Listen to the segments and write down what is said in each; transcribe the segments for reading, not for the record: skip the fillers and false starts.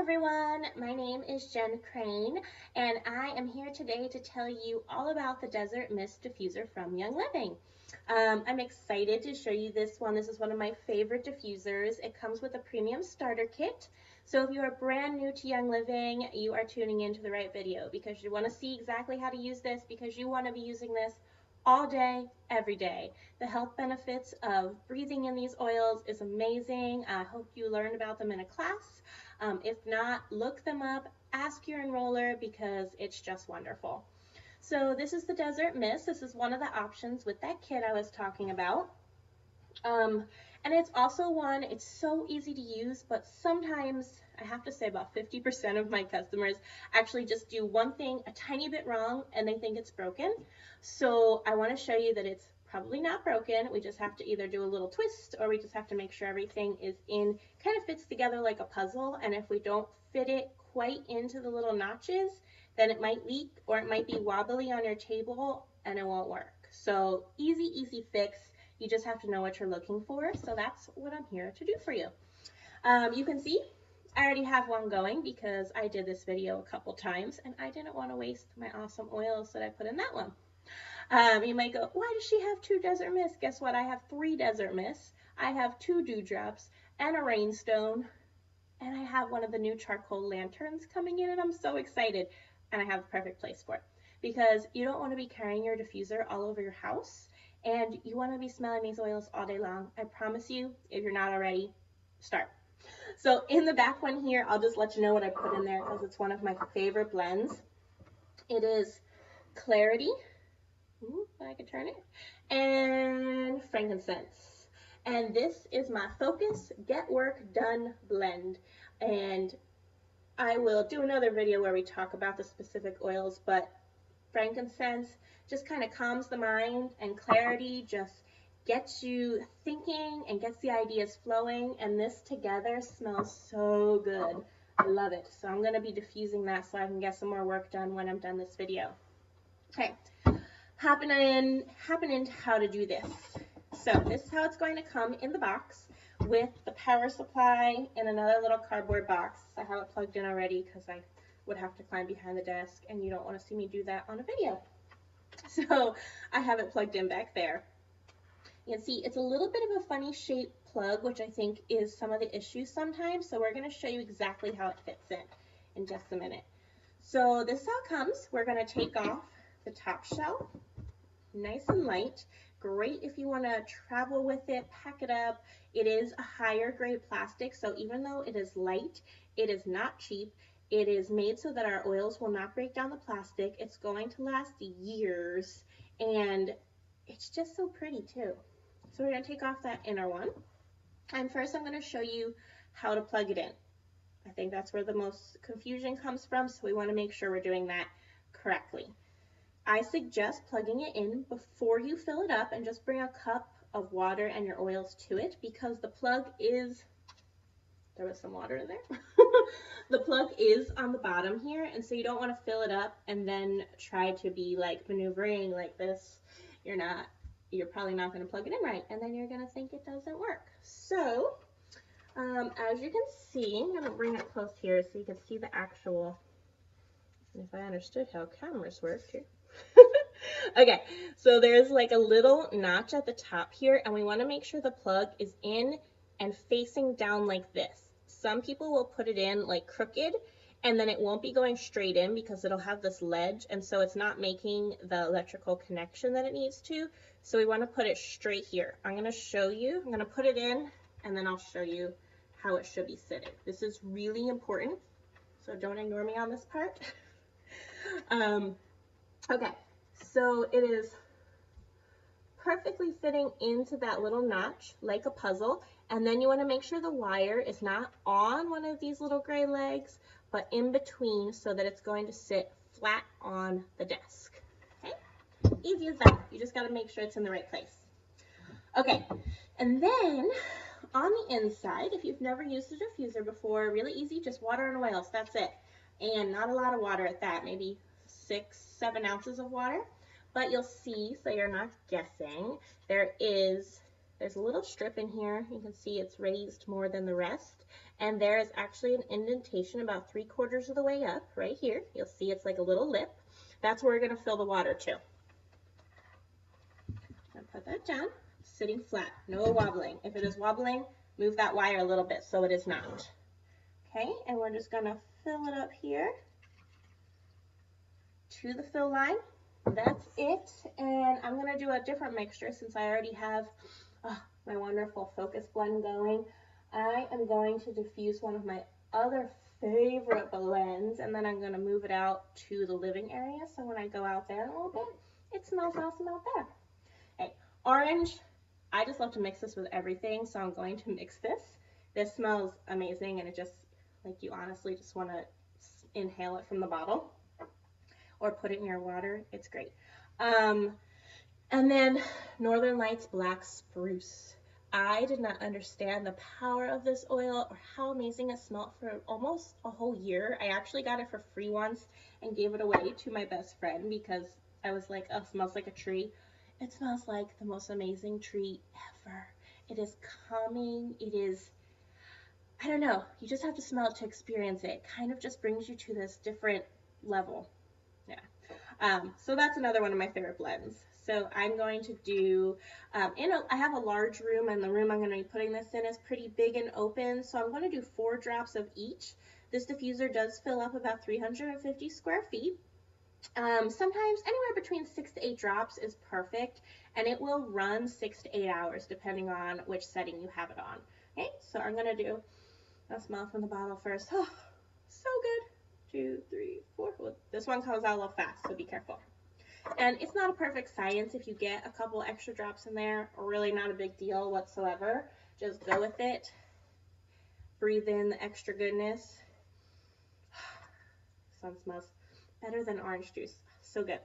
everyone, my name is Jen Crane and I am here today to tell you all about the Desert Mist Diffuser from Young Living. I'm excited to show you this one. This is one of my favorite diffusers. It comes with a premium starter kit. So if you are brand new to Young Living, you are tuning into the right video because you want to see exactly how to use this because you want to be using this all day, every day. The health benefits of breathing in these oils is amazing. I hope you learned about them in a class. If not, look them up, ask your enroller because it's just wonderful. So this is the Desert Mist. This is one of the options with that kit I was talking about. And it's also one, it's so easy to use, but sometimes I have to say about 50% of my customers actually just do one thing a tiny bit wrong and they think it's broken. So I want to show you that it's probably not broken. We just have to either do a little twist or we just have to make sure everything is in, kind of fits together like a puzzle. And if we don't fit it quite into the little notches, then it might leak or it might be wobbly on your table and it won't work. So easy fix. You just have to know what you're looking for. So that's what I'm here to do for you. You can see I already have one going because I did this video a couple times and I didn't want to waste my awesome oils that I put in that one. You might go, why does she have 2 Desert Mists? Guess what? I have 3 Desert Mists. I have 2 dewdrops and a rainstone. And I have one of the new charcoal lanterns coming in and I'm so excited. And I have the perfect place for it. Because you don't want to be carrying your diffuser all over your house. And you want to be smelling these oils all day long. I promise you, if you're not already, start. So in the back one here, I'll just let you know what I put in there because it's one of my favorite blends. It is Clarity. I can turn it. And frankincense. And this is my Focus Get Work Done blend. And I will do another video where we talk about the specific oils, but frankincense just kind of calms the mind, and clarity just gets you thinking and gets the ideas flowing, and this together smells so good. I love it. So I'm going to be diffusing that so I can get some more work done when I'm done this video. Okay, hopping into how to do this. So this is how it's going to come in the box with the power supply in another little cardboard box. I have it plugged in already because I would have to climb behind the desk and you don't want to see me do that on a video. So I have it plugged in back there. You can see it's a little bit of a funny shaped plug, which I think is some of the issues sometimes. So we're going to show you exactly how it fits in just a minute. So this is how it comes. We're going to take off the top shell, nice and light. Great if you want to travel with it, pack it up. It is a higher grade plastic, so even though it is light, it is not cheap. It is made so that our oils will not break down the plastic. It's going to last years, and it's just so pretty too. So we're going to take off that inner one, and first I'm going to show you how to plug it in. I think that's where the most confusion comes from, so we want to make sure we're doing that correctly. I suggest plugging it in before you fill it up and just bring a cup of water and your oils to it because the plug is, there was some water in there. The plug is on the bottom here, and so you don't want to fill it up and then try to be like maneuvering like this. You're probably not going to plug it in right, and then you're going to think it doesn't work. So as you can see, I'm going to bring it close here so you can see the actual, if I understood how cameras work here. Okay, so there's like a little notch at the top here, and we want to make sure the plug is in and facing down like this. Some people will put it in like crooked, and then it won't be going straight in because it'll have this ledge, and so it's not making the electrical connection that it needs to. So we want to put it straight here. I'm going to show you. I'm going to put it in, and then I'll show you how it should be sitting. This is really important, so don't ignore me on this part. Okay, so it is perfectly fitting into that little notch like a puzzle, and then you want to make sure the wire is not on one of these little gray legs but in between so that it's going to sit flat on the desk. Okay, easy as that. You just got to make sure it's in the right place. Okay, and then on the inside, if you've never used a diffuser before, really easy, just water and oils, that's it. And not a lot of water at that, maybe 6-7 ounces of water. But you'll see, so you're not guessing, there is there's a little strip in here. You can see it's raised more than the rest. And there is actually an indentation about 3/4 of the way up right here. You'll see it's like a little lip. That's where we're going to fill the water to. I'll put that down, sitting flat, no wobbling. If it is wobbling, move that wire a little bit so it is not. Okay, and we're just going to fill it up here to the fill line. That's it. And I'm going to do a different mixture since I already have my wonderful focus blend going. I am going to diffuse one of my other favorite blends, and then I'm going to move it out to the living area, so when I go out there in a little bit, it smells awesome out there. Okay, orange, I just love to mix this with everything, so I'm going to mix this. This smells amazing, and it just, like, you honestly just want to inhale it from the bottle or put it in your water. It's great. And then Northern Lights Black Spruce. I did not understand the power of this oil or how amazing it smelled for almost a whole year. I actually got it for free once and gave it away to my best friend because I was like, oh, it smells like a tree. It smells like the most amazing tree ever. It is calming. It is, I don't know, you just have to smell it to experience it. It kind of just brings you to this different level. Yeah. So that's another one of my favorite blends. So I'm going to do, I have a large room, and the room I'm going to be putting this in is pretty big and open, so I'm going to do 4 drops of each. This diffuser does fill up about 350 square feet. Sometimes anywhere between 6 to 8 drops is perfect, and it will run 6 to 8 hours depending on which setting you have it on. Okay, so I'm going to do a smell from the bottle first. Oh, so good. 2, 3, 4. Well, this one comes out a little fast, so be careful. And it's not a perfect science. If you get a couple extra drops in there, really not a big deal whatsoever. Just go with it. Breathe in the extra goodness. This one smells better than orange juice. So good.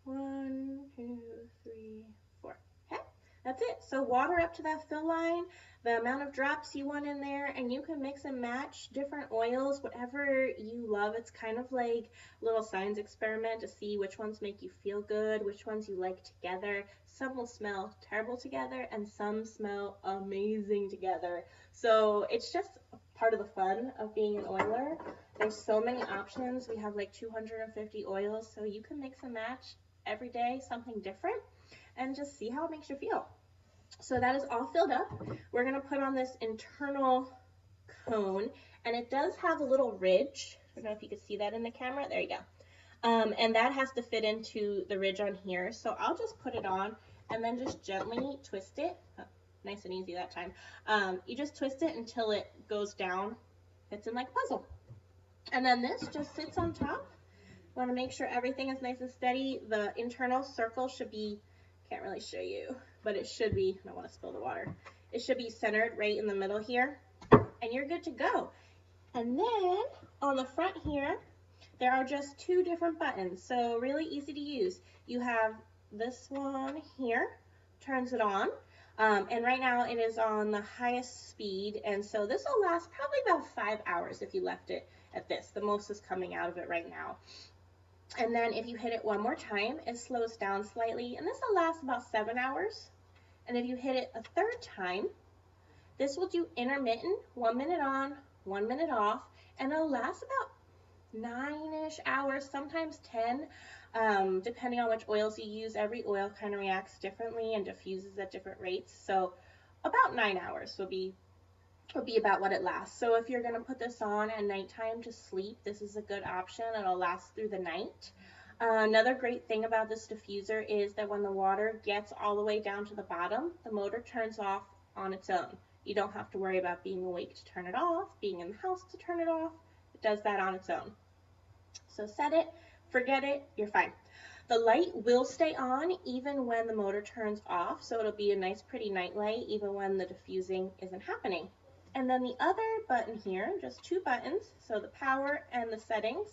1, 2, 3, 4. Okay, that's it. So water up to that fill line, the amount of drops you want in there, and you can mix and match different oils, whatever you love. It's kind of like a little science experiment to see which ones make you feel good, which ones you like together. Some will smell terrible together, and some smell amazing together. So it's just part of the fun of being an oiler. There's so many options. We have like 250 oils, so you can mix and match every day something different and just see how it makes you feel. So that is all filled up. We're going to put on this internal cone, and it does have a little ridge. I don't know if you can see that in the camera. There you go. And that has to fit into the ridge on here. So I'll just put it on and then just gently twist it. Oh, nice and easy that time. You just twist it until it goes down, fits in like a puzzle. And then this just sits on top. Want to make sure everything is nice and steady. The internal circle should be, can't really show you, but it should be, I don't want to spill the water. It should be centered right in the middle here, and you're good to go. And then on the front here, there are just 2 different buttons, so really easy to use. You have this one here, turns it on, and right now it is on the highest speed, and so this will last probably about 5 hours if you left it at this. The most is coming out of it right now. And then if you hit it one more time, it slows down slightly, and this will last about 7 hours. And if you hit it a 3rd time, this will do intermittent, 1 minute on, 1 minute off, and it'll last about 9-ish hours, sometimes 10, depending on which oils you use. Every oil kind of reacts differently and diffuses at different rates. So about 9 hours will be about what it lasts. So if you're going to put this on at nighttime to sleep, this is a good option. It'll last through the night. Another great thing about this diffuser is that when the water gets all the way down to the bottom, the motor turns off on its own. You don't have to worry about being awake to turn it off, being in the house to turn it off. It does that on its own. So set it, forget it, you're fine. The light will stay on even when the motor turns off, so it'll be a nice pretty night light even when the diffusing isn't happening. And then the other button here, just 2 buttons, so the power and the settings.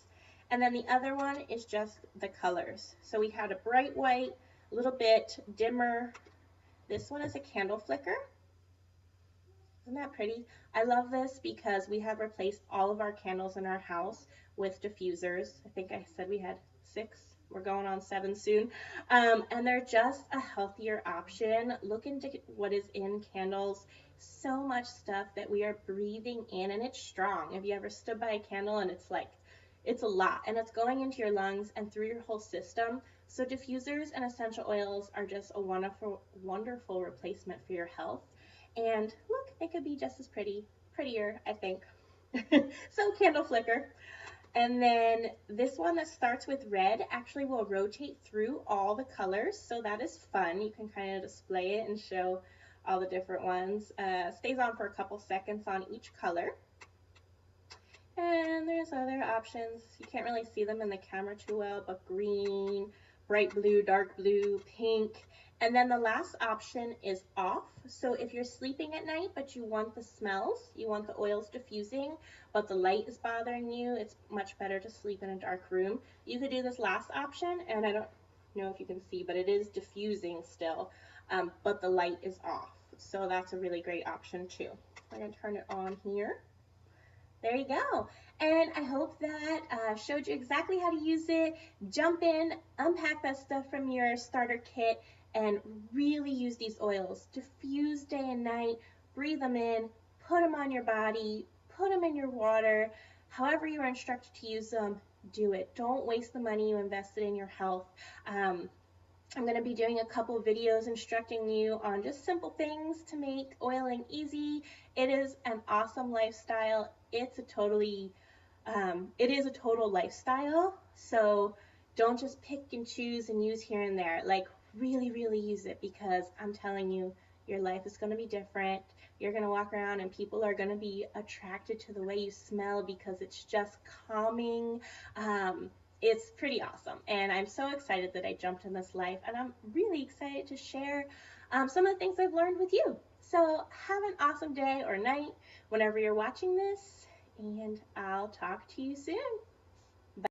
And then the other one is just the colors. So we had a bright white, a little bit dimmer. This one is a candle flicker. Isn't that pretty? I love this because we have replaced all of our candles in our house with diffusers. I think I said we had 6 We're going on 7 soon. And they're just a healthier option. Look into what is in candles. So much stuff that we are breathing in, and it's strong. Have you ever stood by a candle and it's like, it's a lot, and it's going into your lungs and through your whole system. So diffusers and essential oils are just a wonderful, wonderful replacement for your health. And look, it could be just as prettier, I think. So candle flicker. And then this one that starts with red actually will rotate through all the colors, so that is fun. You can kind of display it and show all the different ones. Stays on for a couple seconds on each color. And there's other options. You can't really see them in the camera too well, but green, bright blue, dark blue, pink. And then the last option is off. So if you're sleeping at night, but you want the smells, you want the oils diffusing, but the light is bothering you, it's much better to sleep in a dark room. You could do this last option, and I don't know if you can see, but it is diffusing still, but the light is off. So that's a really great option too. I'm gonna turn it on here. There you go. And I hope that showed you exactly how to use it. Jump in, unpack that stuff from your starter kit, and really use these oils. Diffuse day and night, breathe them in, put them on your body, put them in your water. However you are instructed to use them, do it. Don't waste the money you invested in your health. I'm going to be doing a couple videos instructing you on just simple things to make oiling easy. It is an awesome lifestyle. It is a total lifestyle. So don't just pick and choose and use here and there. Like really, really use it, because I'm telling you, your life is going to be different. You're going to walk around and people are going to be attracted to the way you smell because it's just calming. It's pretty awesome, and I'm so excited that I jumped in this life, and I'm really excited to share some of the things I've learned with you. So have an awesome day or night whenever you're watching this, and I'll talk to you soon.